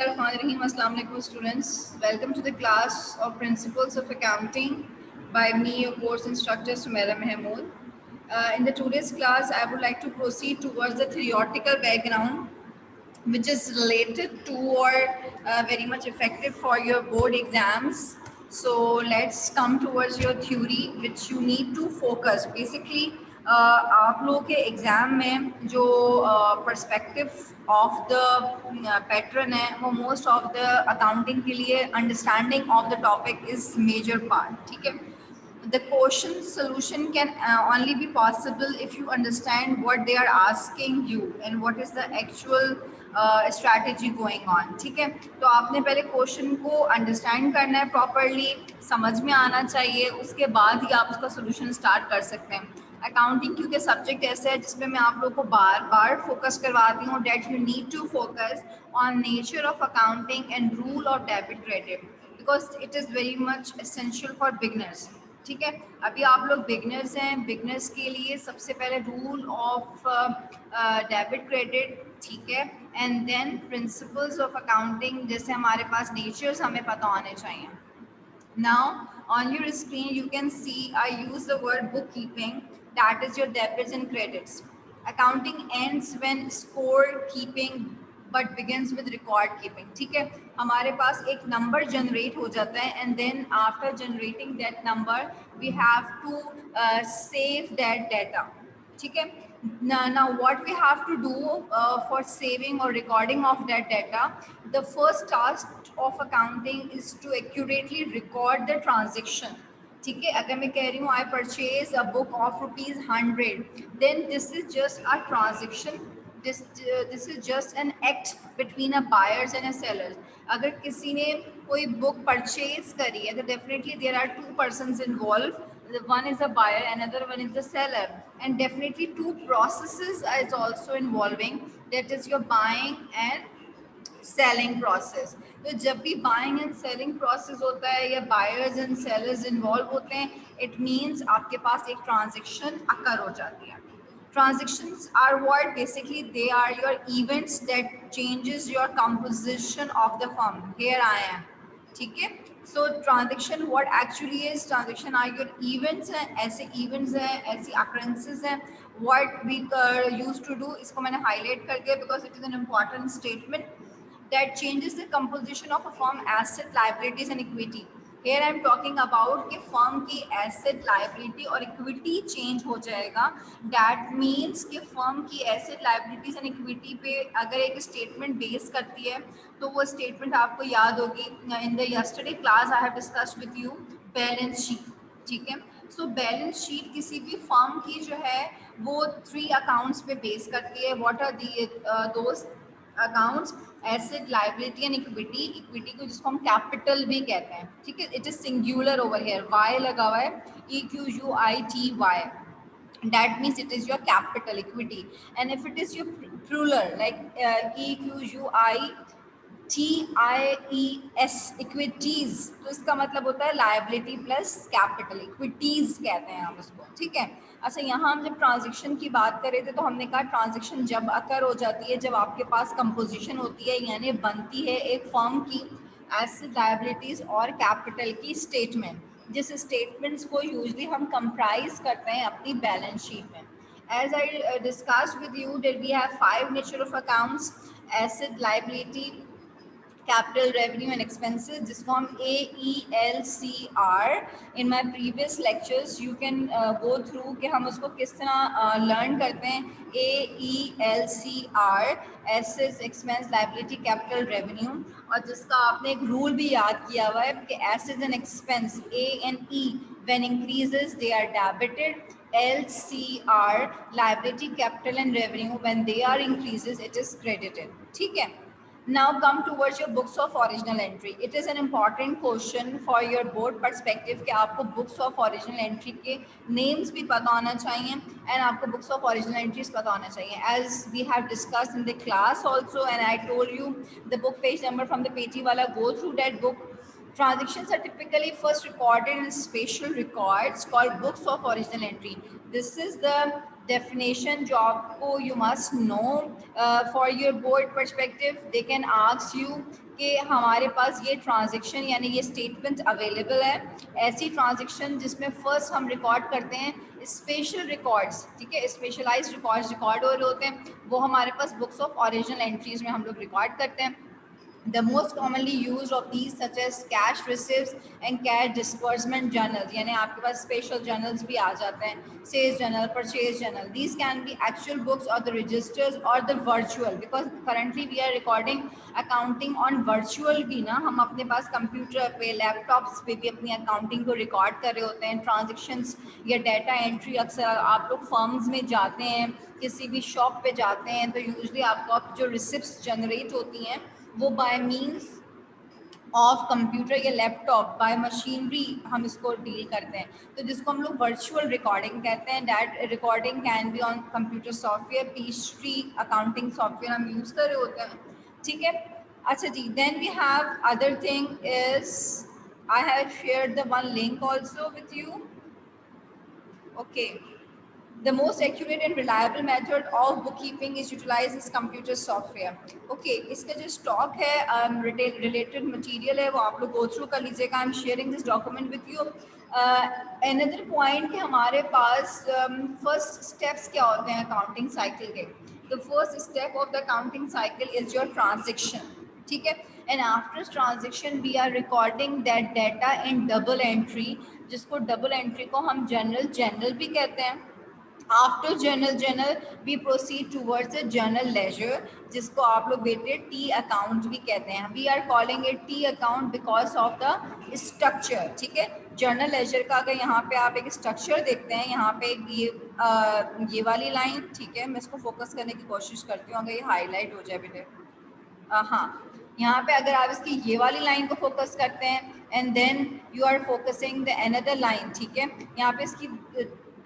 Assalamu alaikum students. Welcome to the class of Principles of Accounting by me, your course instructor Sumaira Mahmood. In the today's class, I would like to proceed towards the theoretical background which is related to or very much effective for your board exams. So let's come towards your theory which you need to focus. Basically आप लोगों के exam में जो perspective of the pattern है वो most of the accounting के लिए understanding of the topic is major part. ठीक है. The question solution can only be possible if you understand what they are asking you and what is the actual strategy going on. ठीक है. तो आपने पहले question को understand करना है प्रॉपरली, समझ में आना चाहिए, उसके बाद ही आप उसका सोल्यूशन स्टार्ट कर सकते हैं. अकाउंटिंग क्योंकि सब्जेक्ट ऐसा है जिसमें मैं आप लोगों को बार बार फोकस करवाती हूँ that you need to focus on nature of accounting and rule of debit credit because it is very much essential for beginners. ठीक है. अभी आप लोग बिगनर्स हैं, बिगनर्स के लिए सबसे पहले रूल ऑफ डेबिट क्रेडिट, ठीक है, and then principles of accounting जैसे हमारे पास नेचर्स हमें पता होने चाहिए. Now on your screen you can see I use the word bookkeeping, that is your debits and credits. Accounting ends when score keeping but begins with record keeping. ठीक है. हमारे पास एक नंबर जनरेट हो जाता है and then after generating that number we have to save that data. ठीक है. Now what we have to do for saving or recording of that data, the first task of accounting is to accurately record the transaction. ठीक है. अगर मैं कह रही हूँ I purchase a book of ₹100, then this is just a transaction. this is just an act between a buyers and a sellers. अगर किसी ने कोई बुक परचेज करी है तो definitely there are two persons involved. One is a buyer, another one is the seller, and definitely two processes is also involving, that is your buying and selling process. तो जब भी buying and selling process होता है या buyers and sellers involve होते हैं, it means आपके पास एक transaction occur हो जाती है. Transactions are what? Basically they are your events that changes your composition of the firm. Here I am. ठीक है. So transaction what actually is? Transaction are your events हैं, ऐसे events हैं, ऐसी occurrences हैं. What we used to do, इसको मैंने highlight कर दिया because it is an important statement that changes the composition of a firm asset, liabilities and equity. Here I am talking about कि firm की asset, liability और equity change हो जाएगा. That means कि firm की asset, liabilities and equity पे अगर एक statement base करती है तो वो statement आपको याद होगी. In the yesterday class I have discussed with you balance sheet. ठीक है. So balance sheet किसी भी firm की जो है वो 3 accounts पे base करती है. What are those accounts? Asset, liability and equity. Equity को जिसको हम कैपिटल भी कहते हैं. ठीक है. It is singular over here, Y लगा हुआ है, EQUITY. that means it is your capital equity. And if it is your plural like EQUITIES equities, तो इसका मतलब होता है लाइबिलिटी प्लस कैपिटल, इक्विटीज कहते हैं हम उसको. ठीक है. अच्छा, यहाँ हम जब ट्रांजैक्शन की बात कर रहे थे तो हमने कहा ट्रांजैक्शन जब अकर हो जाती है जब आपके पास कंपोजिशन होती है, यानी बनती है एक फर्म की एसेट, लाइबिलिटीज और कैपिटल की स्टेटमेंट, जिस स्टेटमेंट्स को यूजली हम कंप्राइज करते हैं अपनी बैलेंस शीट में. As I discussed with you that we have 5 nature of accounts: asset, liability, capital, revenue and expenses, जिसको हम AELCR. In my previous lectures you can go through कि हम उसको किस तरह लर्न करते हैं. AELCR, assets, expense, liability, capital, revenue. और जिसका आपने एक रूल भी याद किया हुआ है कि assets and expense A and E when increases they are debited. LCR, liability, capital and revenue, when they are increases it is credited. ठीक है. Now come towards your books of original entry. It is an important question for your board perspective कि आपको books of original entry के names भी पता होना चाहिए and आपको books of original entries पता होना चाहिए. As we have discussed in the class also and I told you the book page number from the page wala, go through that book. Transactions are typically first recorded in special records called books of original entry. This is the definition जो आपको you must know for your board perspective. They can ask you कि हमारे पास ये transaction यानी ये statement available है, ऐसी transaction जिसमें फर्स्ट हम रिकॉर्ड करते हैं स्पेशल रिकॉर्ड्स, ठीक है, स्पेशलाइज्ड रिकॉर्ड्स रिकॉर्ड हो रहे होते हैं, वो हमारे पास बुक्स ऑफ ओरिजिनल एंट्रीज में हम लोग रिकॉर्ड करते हैं. The most commonly used of these such as cash receipts and cash disbursement journals, यानी आपके पास special journals भी आ जाते हैं, sales journal, purchase journal. These can be actual books or the registers or the virtual, because currently we are recording accounting on virtual भी ना, हम अपने पास computer पे laptops पे भी अपनी accounting को record कर रहे होते हैं. Transactions या data entry अक्सर आप लोग firms में जाते हैं, किसी भी shop पे जाते हैं, तो usually आपको जो receipts generate होती हैं वो बाय मीन्स ऑफ कंप्यूटर या लैपटॉप बाय मशीनरी हम इसको डील करते हैं, तो जिसको हम लोग वर्चुअल रिकॉर्डिंग कहते हैं. That recording can be on computer software, pastry accounting software हम यूज़ कर रहे होते हैं, ठीक है. अच्छा जी, then we have other thing is I have shared the one link also with you. Okay, the most accurate and reliable method of bookkeeping is utilizes computer software. Okay, इसका जो स्टॉक है related material है वो आप लोग go through कर लीजिएगा. I'm sharing this document with you. Another point कि हमारे पास first steps क्या होते हैं accounting cycle के. The first step of the accounting cycle is your transaction, ठीक है. And after transaction we are recording that data in double entry, जिसको double entry को हम general भी कहते हैं. After journal we proceed towards the journal ledger, जिसको आप लोग बेटे टी अकाउंट भी कहते हैं. We are calling it T account because of the structure, ठीक है. जर्नल लेजर का अगर यहाँ पे आप एक स्ट्रक्चर देखते हैं, यहाँ पे ये वाली लाइन, ठीक है, मैं इसको फोकस करने की कोशिश करती हूँ अगर ये हाईलाइट हो जाए बेटे. हाँ, यहाँ पे अगर आप इसकी ये वाली लाइन को फोकस करते हैं and then you are focusing the another line, ठीक है. यहाँ पे इसकी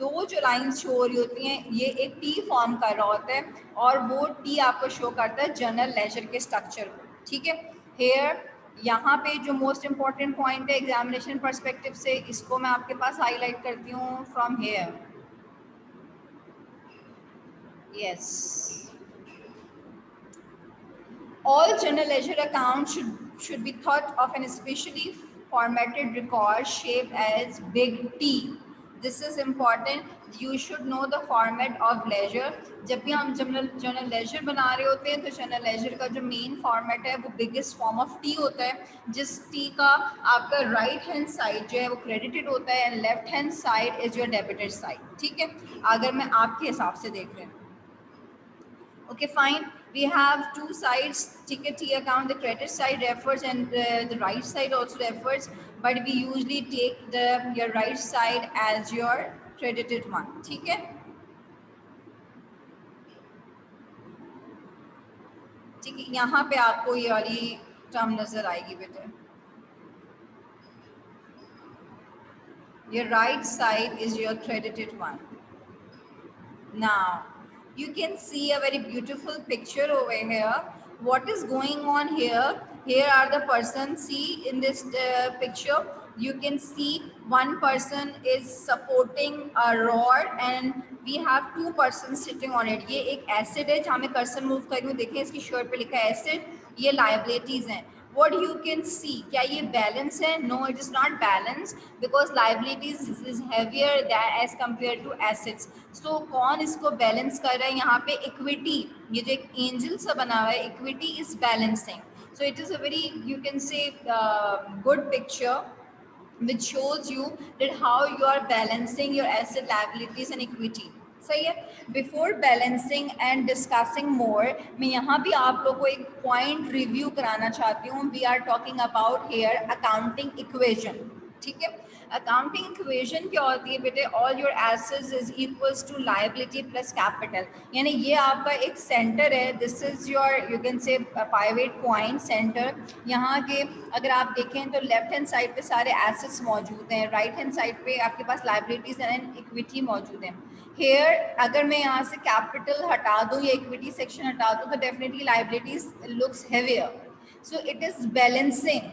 दो जो लाइंस शो हो रही होती हैं, ये एक टी फॉर्म कर रहा होता है और वो टी आपको शो करता है जर्नल लेजर के स्ट्रक्चर को, ठीक है. हेयर यहाँ पे जो मोस्ट इम्पॉर्टेंट पॉइंट है एग्जामिनेशन पर्सपेक्टिव से, इसको मैं आपके पास हाईलाइट करती हूँ from here. Yes, all journal ledger accounts should be thought of an especially formatted record shaped as big T. This is important. You should know the format of ledger. जब भी हम journal ledger बना रहे होते हैं तो journal ledger का जो main format है वो biggest form of T होता है, जिस T का आपका right hand side जो है वो credited होता है and left hand side is your debited side, ठीक है, अगर मैं आपके हिसाब से देख रहे हैं. Okay, fine. We have two sides. Ticket T account, the credit side refers and the right side also refers, but we usually take your right side as your credited one. ठीक है, ठीक है. यहाँ पे आपको ये वाली टर्म नजर आएगी बेटे. Your right side is your credited one. Now you can see a very beautiful picture over here. What is going on here? Here are the persons. See in this picture, you can see one person is supporting a rod and we have two persons sitting on it. ये एक asset है जहाँ मैं cursor move कर रही हूँ. देखिए इसकी shirt पे लिखा है asset. ये liabilities हैं. What you can see, क्या ये balance है? No, it is not balance because liabilities is heavier than as compared to assets. So कौन इसको balance कर रहा है? यहाँ पे equity, ये जो एक angel सा बना हुआ है, equity is balancing. So it is a very, you can say, good picture which shows you that how you are balancing your asset, liabilities and equity. सही है. बिफोर बैलेंसिंग एंड डिस्कसिंग मोर, मैं यहाँ भी आप लोग को एक पॉइंट रिव्यू कराना चाहती हूँ. We are talking about here accounting equation, ठीक है. अकाउंटिंग इक्वेशन क्या होती है बेटे? All your assets is equals to liability plus capital, यानी ये आपका एक सेंटर है. This is your, you can say pivot point center. यहाँ के अगर आप देखें तो लेफ्ट हैंड साइड पे सारे एसेट्स मौजूद हैं, राइट हैंड साइड पे आपके पास लायबिलिटीज एंड इक्विटी मौजूद हैं. हेयर अगर मैं यहाँ से कैपिटल हटा दूँ या इक्विटी सेक्शन हटा दूँ तो definitely liabilities looks heavier. So it is balancing,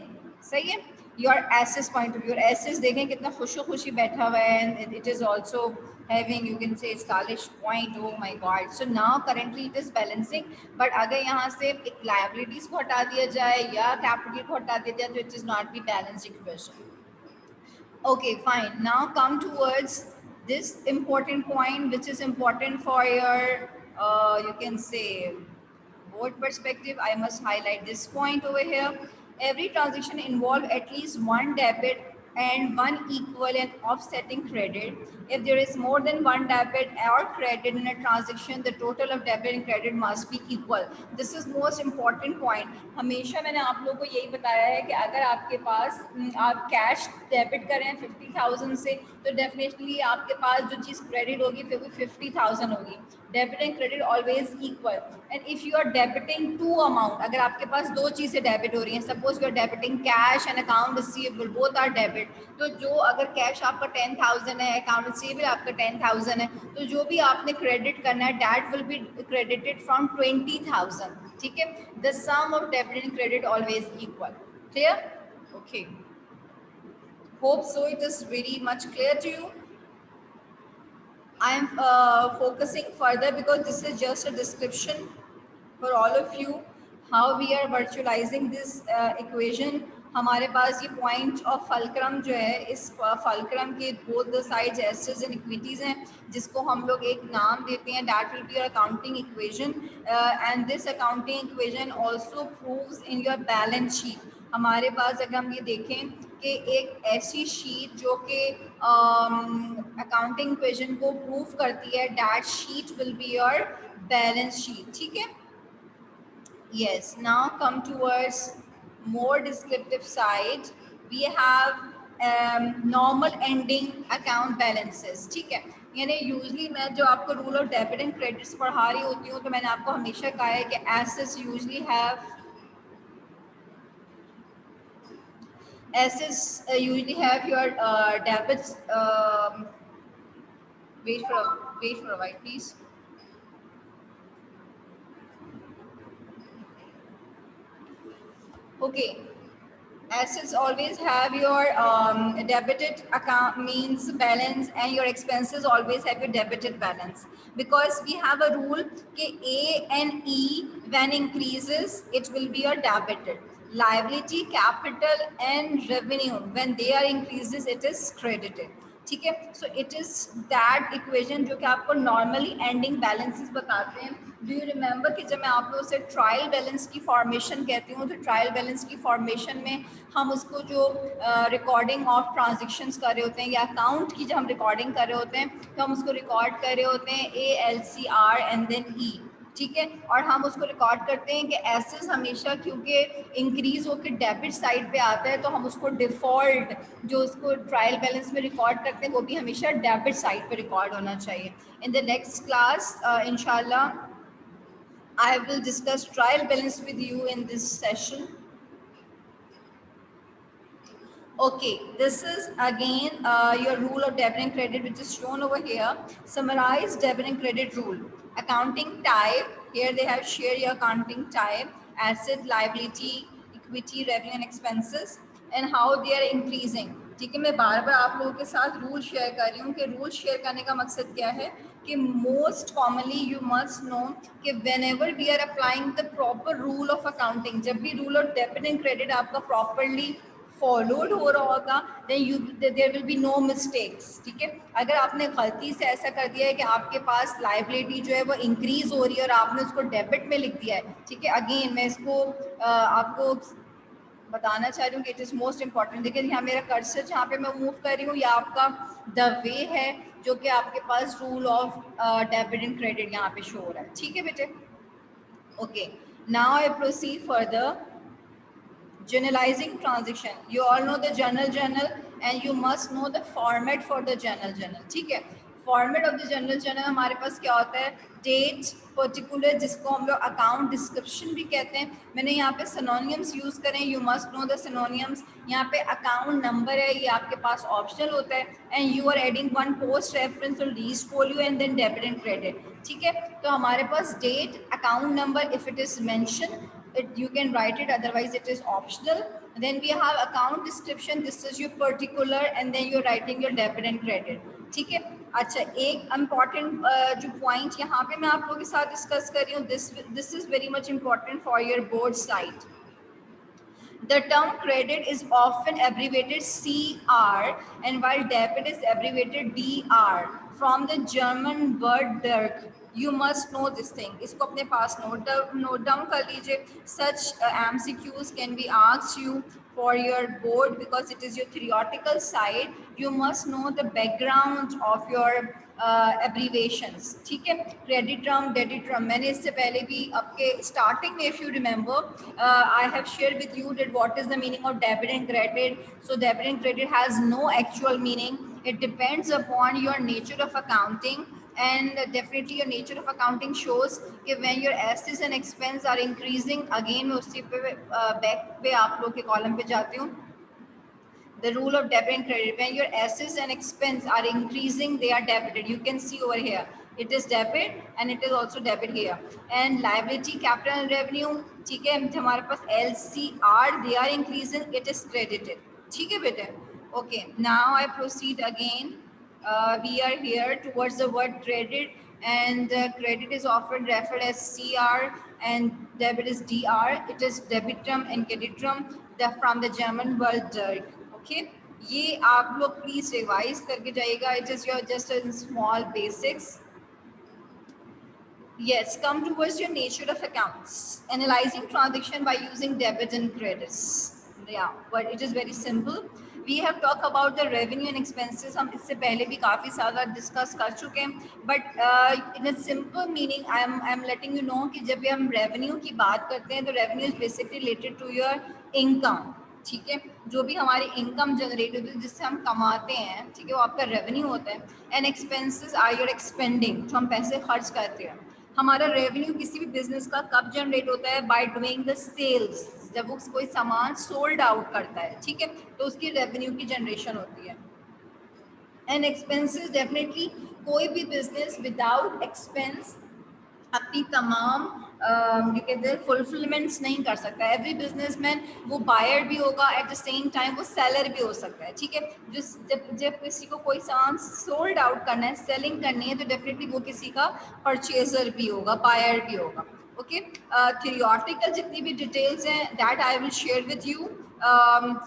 सही है. Your assess point of your assess देखें कितना खुशी बैठा हुआ है, and it is also having you can say stylish point. Oh my god, so now currently it is balancing, but अगर यहाँ से एक liabilities को हटा दिया जाए या capital को हटा दिया जाए तो it is not be balanced equation. Okay, fine. Now come towards this important point, which is important for your you can say board perspective. I must highlight this point over here. Every transaction involve at least one debit and one equal and offsetting credit. If there is more than one debit or credit in a transaction, the total of debit and credit must be equal. This is most important point. हमेशा मैंने आप लोगों को यही बताया है कि अगर आपके पास आप कैश डेबिट करें 50,000 से, तो डेफिनेटली आपके पास जो चीज़ क्रेडिट होगी फिर वो 50,000 होगी. Debit and credit always equal. And if you are debiting two amount, अगर आपके पास दो चीज़ें डेबिट हो रही हैं, suppose you are debiting cash and account receivable, both are debit, तो जो अगर कैश आपका 10,000 है, अकाउंट रिसीवेबल आपका 10,000 है, तो जो भी आपने क्रेडिट करना है that will be credited from 20,000. ठीक है. The sum of debit and credit always equal. Clear? Okay. Hope so it is very much clear to you. I am focusing further because this is just a description for all of you how we are virtualizing this equation. हमारे पास ये point of fulcrum जो है, इस fulcrum के both the sides assets and equities हैं, जिसको हम लोग एक नाम देते हैं, that will be your accounting equation. And this accounting equation also proves in your balance sheet. हमारे पास अगर हम ये देखें कि एक ऐसी शीट जो कि अकाउंटिंग इक्वेशन को प्रूव करती है, that sheet will be your balance sheet. ठीक है. Yes, now come towards more descriptive side. We have normal ending account balances. ठीक है. यानी यूजली मैं जो आपको rule of debit and credits पढ़ा रही होती हूँ, तो मैंने आपको हमेशा कहा है कि assets usually have usually have your debits. Wait for a while, please. Okay. Assets always have your debited account means balance, and your expenses always have your debited balance, because we have a rule कि A and E when increases it will be your debited. Liability, capital and revenue when they are increases it is credited. ठीक है. So it is that equation जो कि आपको normally ending balances बताते हैं. Do you remember कि जब मैं आप लोगों से ट्रायल बैलेंस की फॉर्मेशन कहती हूँ, तो ट्रायल बैलेंस की फॉर्मेशन में हम उसको जो रिकॉर्डिंग ऑफ ट्रांजेक्शंस कर रहे होते हैं या अकाउंट की जब हम रिकॉर्डिंग कर रहे होते हैं, तो हम उसको रिकॉर्ड कर रहे होते हैं ALCR एंड देन E. ठीक है. और हम उसको रिकॉर्ड करते हैं कि एसेट्स हमेशा क्योंकि इंक्रीज होकर डेबिट साइड पे आता है, तो हम उसको डिफ़ॉल्ट जो उसको ट्रायल बैलेंस में रिकॉर्ड करते हैं वो भी हमेशा डेबिट साइड पे रिकॉर्ड होना चाहिए. इन द नेक्स्ट क्लास इंशाल्लाह I will discuss trial balance with you in this session. Okay, this is again your rule of debit and credit, which is shown over here. Summarize debit and credit rule. Accounting type, here they have shared your accounting type, asset, liability, equity, revenue and expenses, and how they are increasing. ठीक है. मैं बार बार आप लोगों के साथ rule share कर रही हूँ कि रूल शेयर करने का मकसद क्या है कि most commonly you must know कि whenever we are applying the proper rule of accounting, जब भी rule of debit and credit आपका प्रॉपरली फॉलोड हो रहा होगा, there will be no mistakes. ठीक है. अगर आपने गलती से ऐसा कर दिया है कि आपके पास लाइबिलिटी जो है वो इंक्रीज हो रही है और आपने उसको डेबिट में लिख दिया है, ठीक है. अगेन मैं इसको आपको बताना चाह रही हूँ कि इट इज़ मोस्ट इंपॉर्टेंट. देखिए यहाँ मेरा कर्सर जहाँ पे मैं मूव कर रही हूँ, या आपका द वे है जो कि आपके पास rule of debit and credit यहाँ पे शो हो रहा है. ठीक है बेटे. Okay. Now I proceed further. Journalizing transaction. You all know the journal and you must know the format for the journal. ठीक है. फॉर्मेट ऑफ द journal हमारे पास क्या होता है, डेट पर्टिकुलर, जिसको हम लोग अकाउंट डिस्क्रिप्शन भी कहते हैं. मैंने यहाँ पे सिनोनियम्स यूज़ करें, you must know the synonyms. यहाँ पे अकाउंट नंबर है, ये आपके पास ऑप्शनल होता है, and you are adding one post reference or lease folio and then debit and credit. ठीक है. तो हमारे पास date, account number if it is mention, you can write it, otherwise it is optional. Then we have account description, this is your particular, and then you're writing your debit and credit. ठीक है. अच्छा, एक important जो point यहाँ पे मैं आप लोगों के साथ discuss कर रही हूँ, this is very much important for your board site. The term credit is often abbreviated CR, and while debit is abbreviated DR from the German word Dirk. You must know this thing. इसको अपने पास note down कर लीजिए. Such MCQs can be asked you for your board because it is your theoretical side. You must know the background of your abbreviations. ठीक है. Credit term, debit term. मैंने इससे पहले भी आपके starting में, if you remember, I have shared with you that what is the meaning of debit and credit. So debit and credit has no actual meaning. It depends upon your nature of accounting, and definitely your nature of accounting shows कि when your assets and expense are increasing. Again मैं उसी पे back पे आप लोग के column पे जाती हूँ. The rule of debit and credit, when your assets and expense are increasing, they are debited. You can see over here, it is debit and it is also debit here. And liability, capital and revenue, ठीक है, हमारे पास LCR, they are increasing, it is credited. ठीक है बेटे. Okay, now I proceed again. We are here towards the word credit, and credit is often referred as CR and debit is DR. It is debitum and creditum, from the German word Dirk. Okay, ये आप लोग please revise करके जाइएगा. It is your just a small basics. Yes, come towards your nature of accounts. Analyzing transaction by using debit and credits. Yeah, but it is very simple. We have talked about the revenue and expenses. हम इससे पहले भी काफ़ी सारा discuss कर चुके हैं. But in a simple meaning, I'm letting you know कि जब भी हम revenue की बात करते हैं तो revenue is basically related to your income. ठीक है, जो भी हमारी इनकम जनरेट होती है, जिससे हम कमाते हैं, ठीक है, वो आपका रेवेन्यू होता है. And expenses are your expending, जो हम पैसे खर्च करते हैं. हमारा रेवेन्यू किसी भी बिजनेस का कब जनरेट होता है? By doing the sales. जब वो कोई सामान सोल्ड आउट करता है, ठीक है, तो उसकी रेवेन्यू की जनरेशन होती है. एंड एक्सपेंसेस, डेफिनेटली कोई भी बिजनेस विदाउट एक्सपेंस अपनी तमाम ये कहते हैं फुलफिलमेंट्स नहीं कर सकता. एवरी बिजनेसमैन वो बायर भी होगा, एट द सेम टाइम वो सेलर भी हो सकता है. ठीक है, जब किसी को कोई सामान सोल्ड आउट करना है, सेलिंग करनी है, तो डेफिनेटली वो किसी का परचेजर भी होगा, बायर भी होगा. ओके, थियोरेटिकल जितनी भी डिटेल्स हैं that I will share with you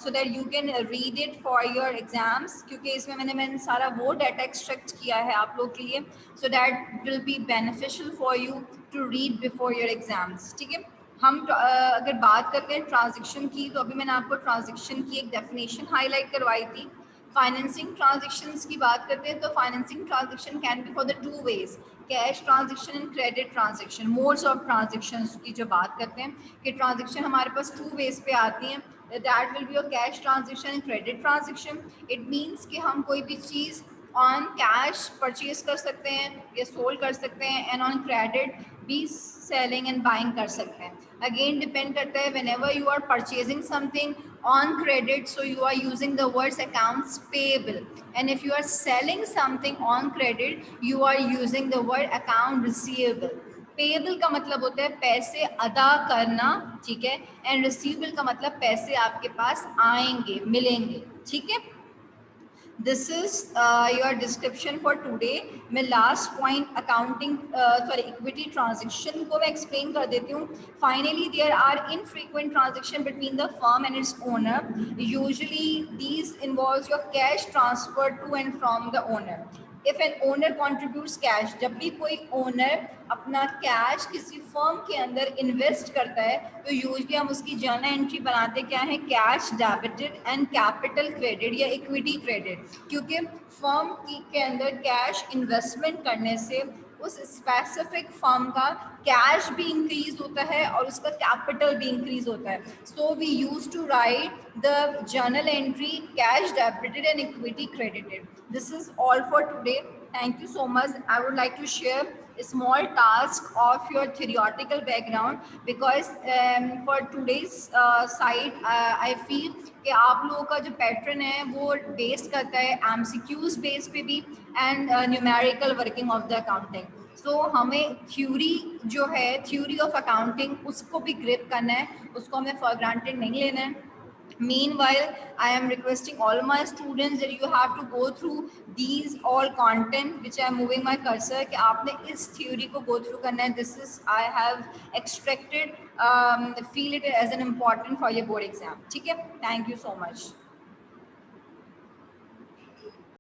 so that you can read it for your exams, क्योंकि इसमें मैंने सारा वो डाटा एक्सट्रैक्ट किया है आप लोग के लिए, so that will be beneficial for you to read before your exams. ठीक है, हम अगर बात करते हैं ट्रांजैक्शन की, तो अभी मैंने आपको ट्रांजैक्शन की एक डेफिनेशन हाईलाइट करवाई थी. फाइनेंसिंग ट्रांजैक्शंस की बात करते हैं तो financing transaction can be for the two ways, cash transaction and credit transaction. Modes of transactions की जो बात करते हैं कि ट्रांजैक्शन हमारे पास टू वेज पे आती हैं. That will be your cash transaction and credit transaction. It means कि हम कोई भी चीज़ on cash purchase कर सकते हैं या सोल्ड कर सकते हैं, and on credit भी selling and buying कर सकते हैं. Again depend करता है, whenever you are purchasing something on credit, so you are using the words accounts payable, and if you are selling something on credit, you are using the word account receivable. Payable का मतलब होता है पैसे अदा करना, ठीक है, and receivable का मतलब पैसे आपके पास आएंगे, मिलेंगे. ठीक है, this is your description for today. मैं last point accounting equity transaction को मैं एक्सप्लेन कर देती हूँ. Finally there are infrequent transaction between the firm and its owner. Usually these involves your cash transfer to and from the owner. If an owner contributes cash, जब भी कोई owner अपना cash किसी फर्म के अंदर इन्वेस्ट करता है, तो यूजली हम उसकी जर्नल एंट्री बनाते क्या है? Cash debited and capital credit या इक्विटी क्रेडिट. क्योंकि फर्म के अंदर कैश इन्वेस्टमेंट करने से उस स्पेसिफिक फर्म का कैश भी इंक्रीज होता है और उसका कैपिटल भी इंक्रीज होता है. So we use to write the journal entry cash debited and equity credited. This is all for today. Thank you so much. I would like to share a small task of your theoretical background because for today's side I feel कि आप लोगों का जो pattern है वो based करता है MCQs base पे भी and numerical working of the accounting. सो हमें थ्योरी जो है, थ्योरी ऑफ अकाउंटिंग, उसको भी ग्रिप करना है, उसको हमें फॉर ग्रांटेड नहीं लेना है. Meanwhile, I am requesting all my students that you have to go through these all content which I am moving my cursor कि आपने इस theory को go through करना है. This is I have extracted, feel it as an important for your board exam. ठीक है? Thank you so much.